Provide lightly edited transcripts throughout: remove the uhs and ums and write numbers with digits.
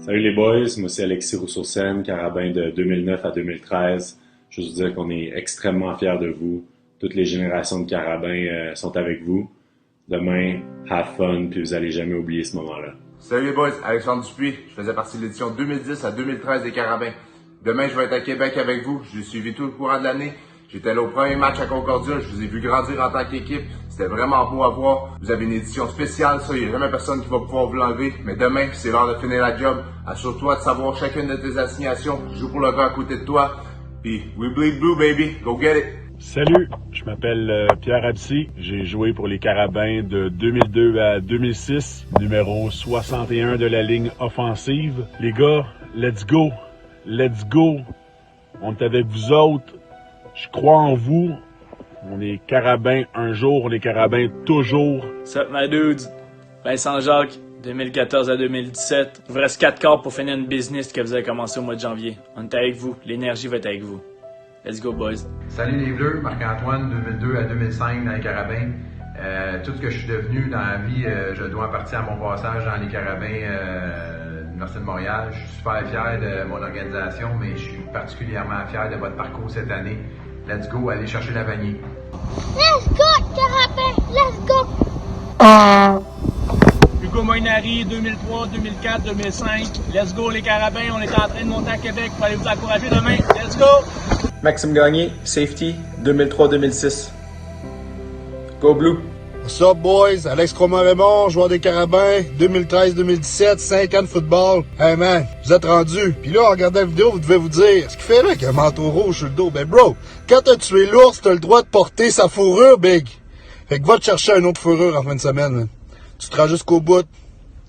Salut les boys, moi c'est Alexis Rousseau-Sen, carabin de 2009 à 2013. Je veux vous dire qu'on est extrêmement fiers de vous. Toutes les générations de carabins sont avec vous. Demain, have fun, puis vous allez jamais oublier ce moment-là. Salut les boys, Alexandre Dupuis. Je faisais partie de l'édition 2010 à 2013 des Carabins. Demain, je vais être à Québec avec vous. Je l'ai suivi tout le courant de l'année. J'étais là au premier match à Concordia. Je vous ai vu grandir en tant qu'équipe. C'était vraiment beau à voir. Vous avez une édition spéciale, ça. Il n'y a jamais personne qui va pouvoir vous l'enlever. Mais demain, c'est l'heure de finir la job. Assure-toi de savoir chacune de tes assignations. Joue pour le gars à côté de toi. Puis, we bleed blue, baby. Go get it. Salut, je m'appelle Pierre Absy. J'ai joué pour les Carabins de 2002 à 2006, numéro 61 de la ligne offensive. Les gars, let's go! Let's go! On est avec vous autres. Je crois en vous. On est Carabins un jour, on est Carabins toujours. Sup my dudes? Vincent Jacques, 2014 à 2017. Il vous reste 4 quarts pour finir une business que vous avez commencé au mois de janvier. On est avec vous. L'énergie va être avec vous. Let's go, boys. Salut les Bleus, Marc-Antoine, 2002 à 2005 dans les Carabins. Tout ce que je suis devenu dans la vie, je dois en partie à mon passage dans les Carabins de l'Université de Montréal. Je suis super fier de mon organisation, mais je suis particulièrement fier de votre parcours cette année. Let's go, allez chercher la vanille. Let's go, Carabins! Let's go! Hugo Moinari, 2003, 2004, 2005. Let's go les Carabins, on est en train de monter à Québec pour aller vous encourager demain. Let's go! Maxime Gagné, safety, 2003-2006. Go Blue! What's up, boys? Alex Cromer-Raymond, joueur des Carabins, 2013-2017, 5 ans de football. Hey man, vous êtes rendus. Puis là, en regardant la vidéo, vous devez vous dire, ce qu'il fait là avec un manteau rouge sur le dos? Ben bro, quand t'as tué l'ours, t'as le droit de porter sa fourrure, big. Fait que va te chercher une autre fourrure en fin de semaine, man. Tu te rends jusqu'au bout.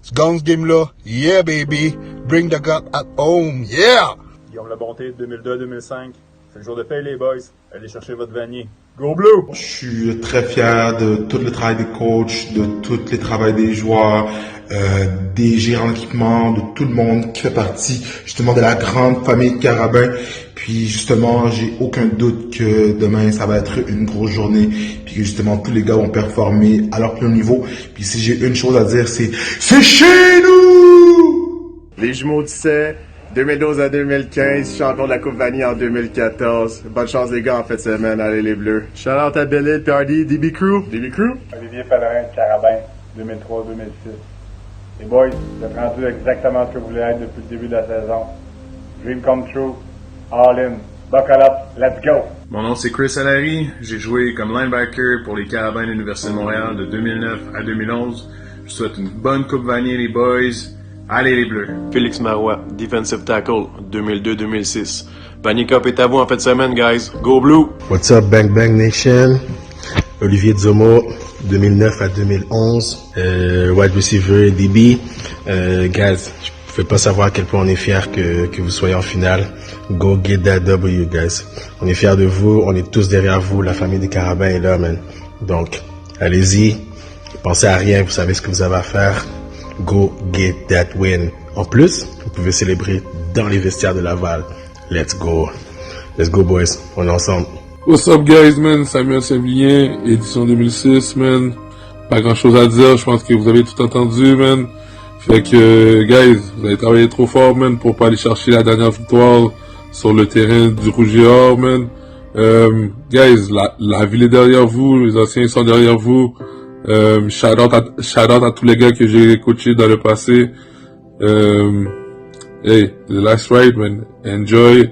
Tu gagnes ce game-là. Yeah, baby. Bring the cup at home. Yeah! Guillaume Labonté, 2002-2005. C'est le jour de paye, les boys. Allez chercher votre vanier. Go Blue! Je suis très fier de tout le travail des coachs, de tout le travail des joueurs, des gérants d'équipement, de tout le monde qui fait partie justement de la grande famille Carabin. Puis justement, j'ai aucun doute que demain, ça va être une grosse journée. Puis que justement, tous les gars vont performer à leur plein niveau. Puis si j'ai une chose à dire, c'est chez nous! Les jumeaux Disset, 2012 à 2015, champion de la Coupe Vanille en 2014. Bonne chance les gars en fin de semaine, allez les Bleus. Shout out à Bellid, PRD, DB Crew. Olivier Pellerin, Carabin, 2003-2006. Les boys, vous êtes rendus exactement ce que vous voulez être depuis le début de la saison. Dream come true. All in. Buckle up. Let's go. Mon nom c'est Chris Allary. J'ai joué comme linebacker pour les Carabins de l'Université de Montréal de 2009 à 2011. Je vous souhaite une bonne Coupe Vanier les boys. Allez les Bleus. Félix Marois, Defensive Tackle, 2002-2006. Vanier Cup est à vous en fin de semaine, guys. Go Blue! What's up, Bang Bang Nation? Olivier Zomo, 2009 à 2011. Wide receiver, DB. Guys, je ne peux pas savoir à quel point on est fiers que vous soyez en finale. Go get that W, guys. On est fiers de vous. On est tous derrière vous. La famille des Carabins est là, man. Donc, allez-y. Pensez à rien. Vous savez ce que vous avez à faire. Go get that win. En plus, vous pouvez célébrer dans les vestiaires de Laval. Let's go. Let's go, boys. On est ensemble. What's up, guys, man? Samuel Saint-Vilien, édition 2006, man. Pas grand chose à dire. Je pense que vous avez tout entendu, man. Fait que, guys, vous avez travaillé trop fort, man, pour pas aller chercher la dernière victoire sur le terrain du Rouge et Or, man. Guys, la ville est derrière vous. Les anciens sont derrière vous. Shout out à tous les gars que j'ai coachés dans le passé. Hey, the last ride, man. Enjoy.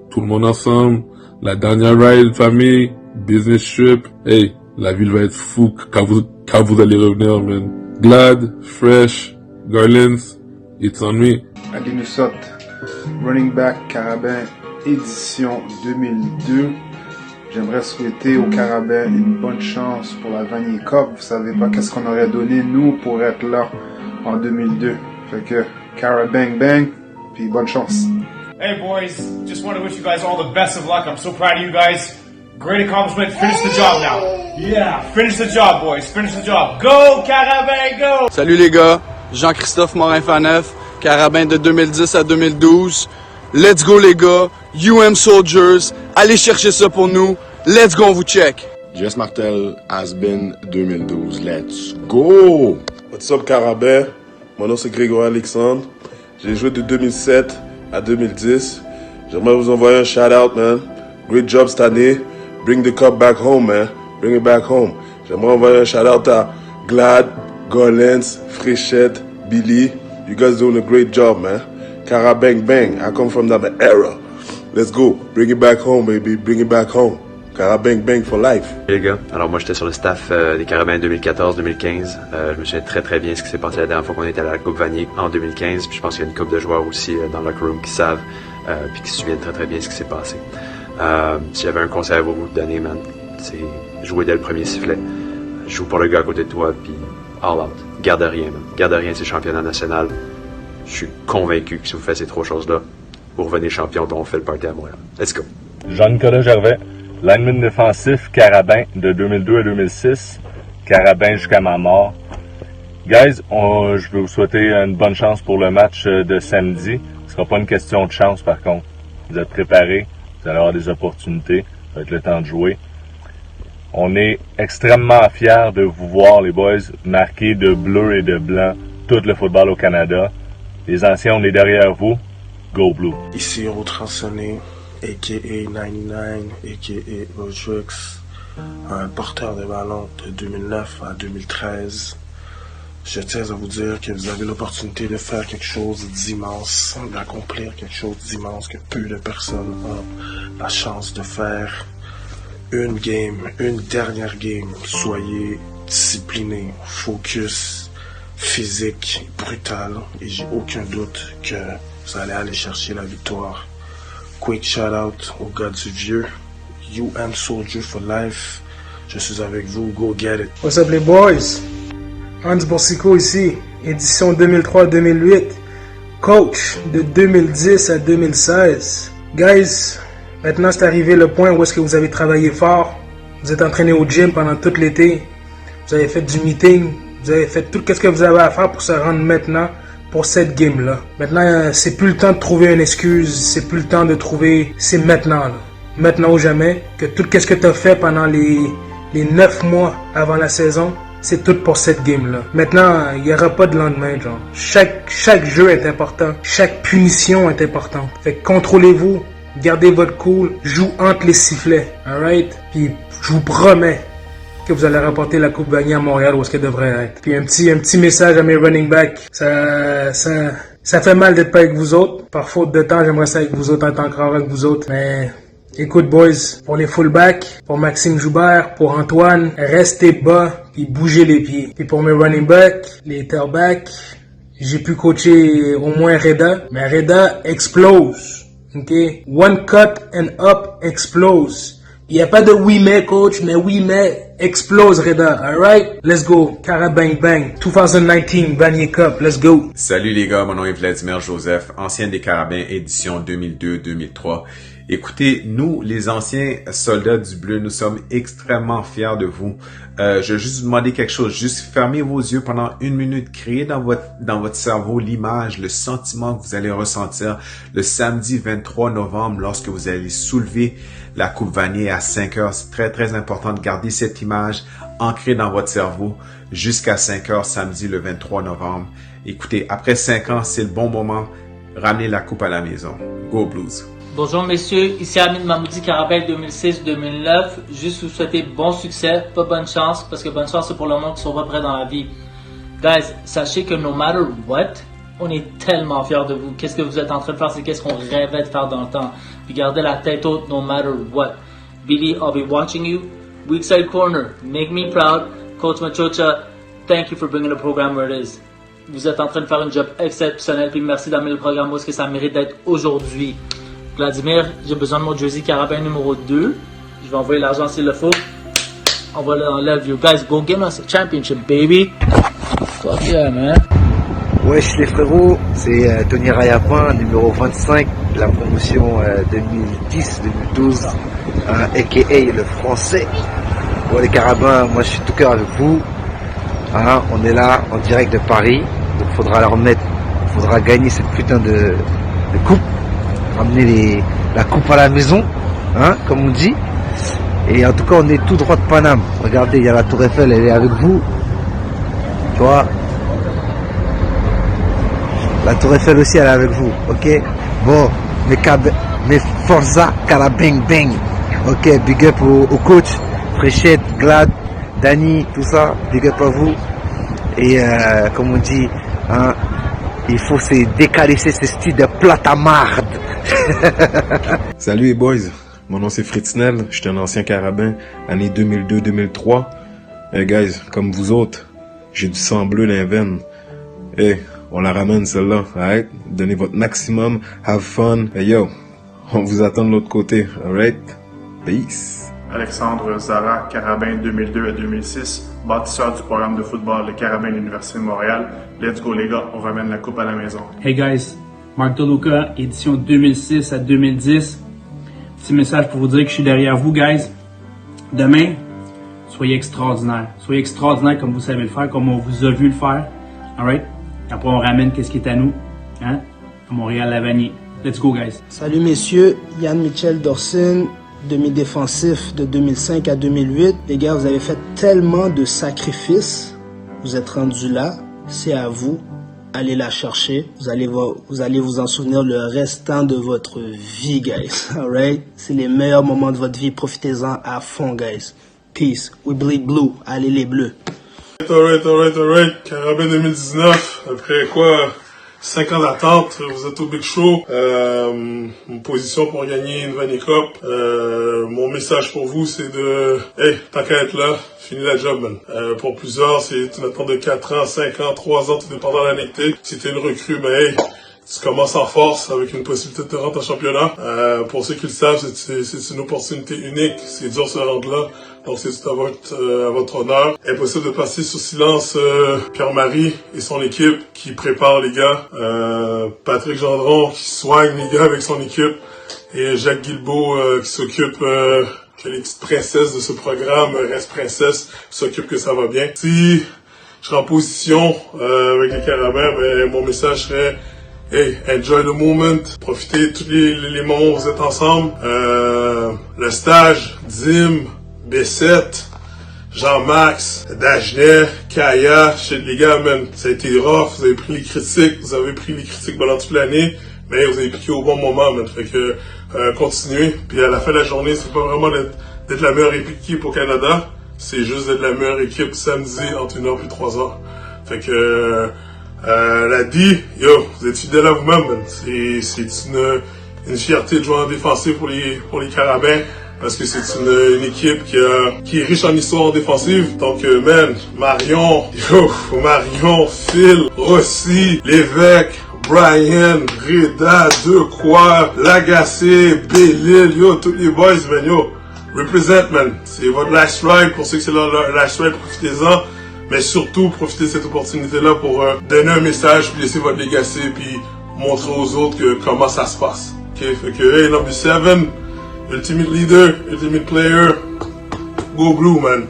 Tout le monde ensemble. La dernière ride, famille. Business trip. Hey, la ville va être fou quand vous allez revenir, man. Glad, Fresh, Garlands, it's on me. Ali Nusot, running back Carabin, édition 2002. J'aimerais souhaiter aux Carabins une bonne chance pour la Vanier Cup. Vous savez pas qu'est-ce qu'on aurait donné, nous, pour être là en 2002. Fait que, Carabang bang, puis bonne chance. Hey boys, just want to wish you guys all the best of luck. I'm so proud of you guys. Great accomplishment. Finish the job now. Yeah, finish the job, boys. Finish the job. Go, Carabin, go! Salut les gars, Jean-Christophe Morin-Faneuf, Carabin de 2010 à 2012. Let's go les gars, UM Soldiers, allez chercher ça pour nous. Let's go, on vous check. Jess Martel, Has-Been 2012. Let's go! What's up, Carabin? Mon nom c'est Grégoire Alexandre. J'ai joué de 2007 à 2010. J'aimerais vous envoyer un shout-out, man. Great job cette année. Bring the cup back home, man. Bring it back home. J'aimerais envoyer un shout-out à Glad, Golens, Fréchette, Billy. You guys doing a great job, man. Carabang bang. I come from that era. Let's go. Bring it back home, baby. Bring it back home. Carabang bang for life. Les gars, alors moi j'étais sur le staff des Carabins 2014-2015. Je me souviens très très bien ce qui s'est passé la dernière fois qu'on était à la Coupe Vanier en 2015. Puis je pense qu'il y a une couple de joueurs aussi dans le locker room qui savent puis qui se souviennent très très bien ce qui s'est passé. Si j'avais un conseil à vous donner, man, c'est jouer dès le premier sifflet. Joue pour le gars à côté de toi, puis all out. Garde rien, man. Garde rien, c'est le championnat national. Je suis convaincu que si vous faites ces trois choses-là, vous revenez champion, puis on fait le party à Montréal. Let's go. Jean-Nicolas Gervais, lineman défensif, Carabin de 2002 à 2006, Carabin jusqu'à ma mort. Guys, je veux vous souhaiter une bonne chance pour le match de samedi. Ce sera pas une question de chance par contre. Vous êtes préparés, vous allez avoir des opportunités, ça va être le temps de jouer. On est extrêmement fiers de vous voir, les boys, marqués de bleu et de blanc tout le football au Canada. Les anciens, on est derrière vous. Go Blue! Ici, on transonné, a.k.a. 99, a.k.a. Rodrix, un porteur de ballon de 2009 à 2013. Je tiens à vous dire que vous avez l'opportunité de faire quelque chose d'immense, d'accomplir quelque chose d'immense que peu de personnes ont la chance de faire. Une dernière game, soyez disciplinés, focus, physique, brutal, et j'ai aucun doute que vous allez aller chercher la victoire. Quick shout out au gars du vieux, UM Soldier for life, je suis avec vous, go get it. What's up les boys? Hans Borsico ici, édition 2003-2008, coach de 2010 à 2016. Guys, maintenant, c'est arrivé le point où est-ce que vous avez travaillé fort. Vous êtes entraîné au gym pendant tout l'été. Vous avez fait du meeting. Vous avez fait tout ce que vous avez à faire pour se rendre maintenant pour cette game-là. Maintenant, c'est plus le temps de trouver une excuse. C'est plus le temps de trouver... C'est maintenant, là. Maintenant ou jamais. Que tout ce que tu as fait pendant les 9 mois avant la saison, c'est tout pour cette game-là. Maintenant, il n'y aura pas de lendemain, genre. Chaque jeu est important. Chaque punition est importante. Fait que contrôlez-vous. Gardez votre cool, joue entre les sifflets, alright? Puis je vous promets que vous allez remporter la Coupe Vanier à Montréal où est-ce qu'elle devrait être. Puis un petit message à mes running backs. Ça fait mal d'être pas avec vous autres. Par faute de temps, j'aimerais ça avec vous autres, être encore avec vous autres. Mais écoute boys, pour les fullbacks, pour Maxime Joubert, pour Antoine, restez bas puis bougez les pieds. Puis pour mes running backs, les tailbacks, j'ai pu coacher au moins Reda, mais Reda explose. OK? One cut and up explose. Il n'y a pas de oui mais coach, mais oui mais explose Reda. Alright? Let's go. Carabang bang. 2019 Vanier Cup. Let's go. Salut les gars, mon nom est Vladimir Joseph, ancien des Carabins, édition 2002-2003. Écoutez, nous, les anciens soldats du bleu, nous sommes extrêmement fiers de vous. Je vais juste vous demander quelque chose. Juste fermez vos yeux pendant 1 minute. Créez dans votre cerveau l'image, le sentiment que vous allez ressentir le samedi 23 novembre lorsque vous allez soulever la Coupe Vanier à 5 heures. C'est très, très important de garder cette image ancrée dans votre cerveau jusqu'à 5 heures samedi le 23 novembre. Écoutez, après 5 ans, c'est le bon moment. Ramenez la coupe à la maison. Go Blues! Bonjour messieurs, ici Amin Mahmoudi, Carabin 2006-2009. Juste vous souhaiter bon succès, pas bonne chance, parce que bonne chance c'est pour le monde qui sont pas prêts dans la vie. Guys, sachez que no matter what, on est tellement fiers de vous. Qu'est-ce que vous êtes en train de faire, c'est qu'est-ce qu'on rêvait de faire dans le temps. Puis gardez la tête haute no matter what. Billy, I'll be watching you. Weak side corner, make me proud. Coach Machocha, thank you for bringing the program where it is. Vous êtes en train de faire un job exceptionnel, puis merci d'amener le programme où est-ce que ça mérite d'être aujourd'hui. Vladimir, j'ai besoin de mon jersey Carabin numéro 2. Je vais envoyer l'argent s'il le faut. On va l'enlever. You guys, go give us a championship, baby. Fuck yeah, man. Wesh les frérots, c'est Tony Rayapin, numéro 25, la promotion 2010-2012, a.k.a. le français. Bon les Carabins, moi je suis tout cœur avec vous. On est là en direct de Paris, donc faudra la remettre, faudra gagner cette putain de coupe. Ramener la coupe à la maison, comme on dit. Et en tout cas, on est tout droit de Paname. Regardez, il y a la Tour Eiffel, elle est avec vous. Tu vois. La Tour Eiffel aussi, elle est avec vous, ok? Bon, mes Forza Carabang Bang. Ok, big up au coach, Fréchette, Glad, Danny, tout ça, big up à vous. Et comme on dit, hein, il faut se décarisser ce style de plate à marde. Salut les boys, mon nom c'est Fritznel, je suis un ancien carabin, année 2002-2003. Hey guys, comme vous autres, j'ai du sang bleu dans les veines. Hey, on la ramène celle-là, alright? Donnez votre maximum, have fun. Hey yo, on vous attend de l'autre côté, alright? Peace. Alexandre Zara, carabin 2002 à 2006, bâtisseur du programme de football Le Carabin de l'Université de Montréal. Let's go les gars, on ramène la coupe à la maison. Hey guys, Marc Toluca, édition 2006 à 2010. Petit message pour vous dire que je suis derrière vous guys. Demain, soyez extraordinaires. Soyez extraordinaires comme vous savez le faire, comme on vous a vu le faire. Alright? Après on ramène qu'est-ce qui est à nous. Hein? À Montréal-Lavanier. Let's go guys. Salut messieurs, Yann Michel Dorsin, demi-défensif de 2005 à 2008. Les gars, vous avez fait tellement de sacrifices. Vous êtes rendus là. C'est à vous. Allez la chercher. Vous allez vous en souvenir le restant de votre vie, guys. Alright? C'est les meilleurs moments de votre vie. Profitez-en à fond, guys. Peace. We bleed blue. Allez les bleus. Alright. Carabin 2019. Après quoi? 5 ans d'attente, vous êtes au Big Show, une position pour gagner une Vanier Cup. Mon message pour vous, c'est de, hey, tant qu'à être là, finis la job, man. Pour plusieurs, c'est une attente de 4 ans, 5 ans, 3 ans, tout dépendant de l'année que t'es. Si t'es une recrue, ben hey, tu commences en force avec une possibilité de te rendre en championnat. Pour ceux qui le savent, c'est une opportunité unique. C'est dur de se rendre là. Donc c'est tout à votre honneur. Impossible de passer sous silence Pierre-Marie et son équipe qui prépare les gars. Patrick Gendron qui soigne les gars avec son équipe. Et Jacques Guilbeault qui s'occupe que les petites princesses de ce programme restent princesses, s'occupe que ça va bien. Si je serai en position avec les Carabins, ben, mon message serait hey, enjoy the moment, profitez de tous les moments où vous êtes ensemble. Le stage, Dim, B7, Jean-Max, Dagenet, Kaya, chez les gars, man, ça a été rough, vous avez pris les critiques pendant toute l'année, mais vous avez piqué au bon moment, man. Fait que, continuez, puis à la fin de la journée, c'est pas vraiment d'être la meilleure équipe au Canada, c'est juste d'être la meilleure équipe samedi entre 1h et 3h. Fait que, la D, yo, vous êtes fidèles à vous-même, man. C'est une fierté de jouer en défensif pour les Carabins. Parce que c'est une équipe qui est riche en histoire défensive. Donc, man, Marion, Phil, Rossi, Lévesque, Brian, Reda, Decoy, Lagacé, Bellil, yo, tous les boys, man, yo, represent, man. C'est votre last ride. Pour ceux que c'est leur last ride, profitez-en. Mais surtout, profitez de cette opportunité-là pour donner un message, puis laisser votre legacy, puis montrer aux autres comment ça se passe. Ok, fait que, hey, number 7, ultimate leader, ultimate player, go blue, man.